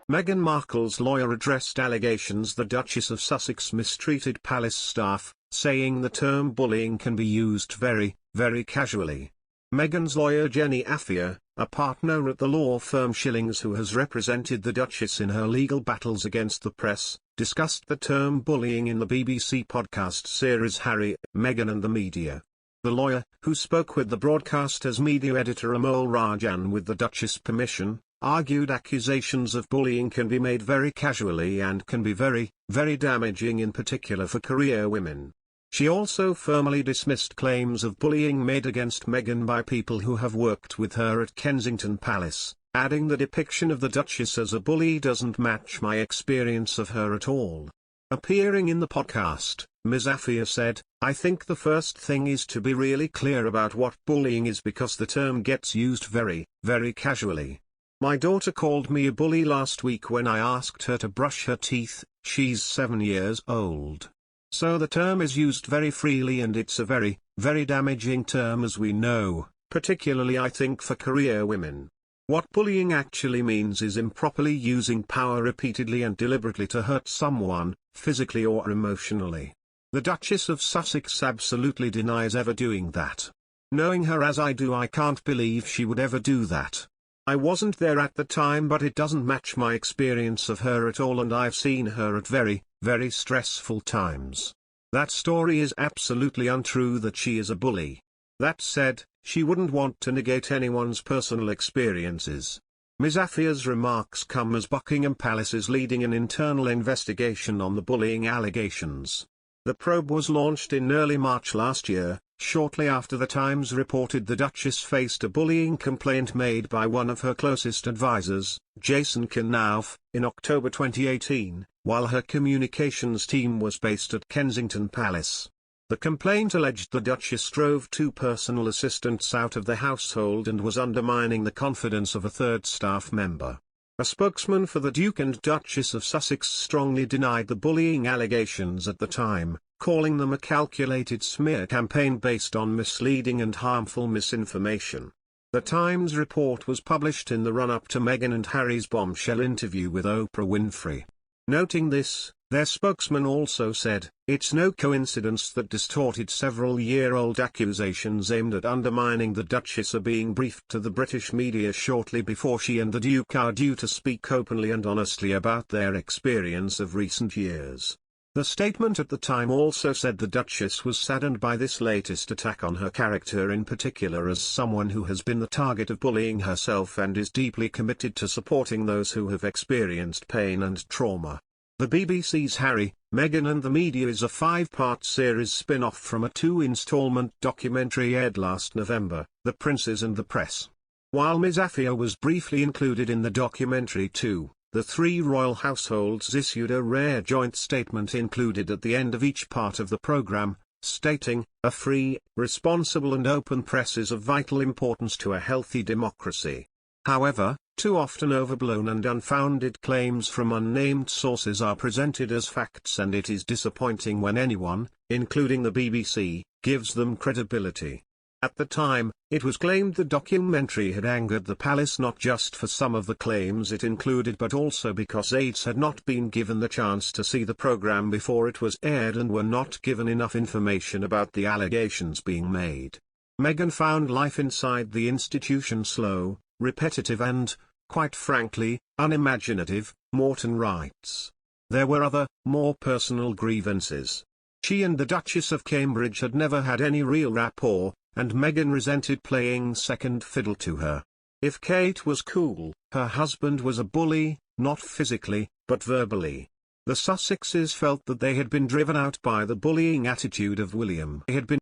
Meghan Markle's lawyer addressed allegations the Duchess of Sussex mistreated palace staff, saying the term bullying can be used very, very casually. Meghan's lawyer Jenny Afia, a partner at the law firm Schillings who has represented the Duchess in her legal battles against the press, discussed the term bullying in the BBC podcast series Harry, Meghan and the Media. The lawyer, who spoke with the broadcaster's media editor Amol Rajan with the Duchess' permission, argued accusations of bullying can be made very casually and can be very, very damaging, in particular for career women. She also firmly dismissed claims of bullying made against Meghan by people who have worked with her at Kensington Palace, adding the depiction of the Duchess as a bully doesn't match my experience of her at all. Appearing in the podcast, Ms. Afia said, "I think the first thing is to be really clear about what bullying is because the term gets used very, very casually. My daughter called me a bully last week when I asked her to brush her teeth. She's 7 years old. So the term is used very freely and it's a very, very damaging term, as we know, particularly I think for career women. What bullying actually means is improperly using power repeatedly and deliberately to hurt someone, physically or emotionally. The Duchess of Sussex absolutely denies ever doing that. Knowing her as I do, I can't believe she would ever do that. I wasn't there at the time, but it doesn't match my experience of her at all, and I've seen her at very, very stressful times. That story is absolutely untrue that she is a bully. That said, she wouldn't want to negate anyone's personal experiences." Ms. Afia's remarks come as Buckingham Palace is leading an internal investigation on the bullying allegations. The probe was launched in early March last year, shortly after the Times reported the Duchess faced a bullying complaint made by one of her closest advisors, Jason Knauf, in October 2018, while her communications team was based at Kensington Palace. The complaint alleged the Duchess drove 2 personal assistants out of the household and was undermining the confidence of a third staff member. A spokesman for the Duke and Duchess of Sussex strongly denied the bullying allegations at the time, calling them a calculated smear campaign based on misleading and harmful misinformation. The Times report was published in the run-up to Meghan and Harry's bombshell interview with Oprah Winfrey. Noting this, their spokesman also said, "It's no coincidence that distorted several-year-old accusations aimed at undermining the Duchess are being briefed to the British media shortly before she and the Duke are due to speak openly and honestly about their experience of recent years." The statement at the time also said the Duchess was saddened by this latest attack on her character, in particular as someone who has been the target of bullying herself and is deeply committed to supporting those who have experienced pain and trauma. The BBC's Harry, Meghan and the Media is a 5-part series spin-off from a 2-installment documentary aired last November, The Princes and the Press. While Ms. Afia was briefly included in the documentary too, the 3 royal households issued a rare joint statement included at the end of each part of the programme, stating, "A free, responsible and open press is of vital importance to a healthy democracy." However, too often overblown and unfounded claims from unnamed sources are presented as facts, and it is disappointing when anyone, including the BBC, gives them credibility. At the time, it was claimed the documentary had angered the palace not just for some of the claims it included but also because aides had not been given the chance to see the programme before it was aired and were not given enough information about the allegations being made. Meghan found life inside the institution slow, repetitive and, quite frankly, unimaginative, Morton writes. There were other, more personal grievances. She and the Duchess of Cambridge had never had any real rapport, and Meghan resented playing second fiddle to her. If Kate was cool, her husband was a bully, not physically, but verbally. The Sussexes felt that they had been driven out by the bullying attitude of William. They had been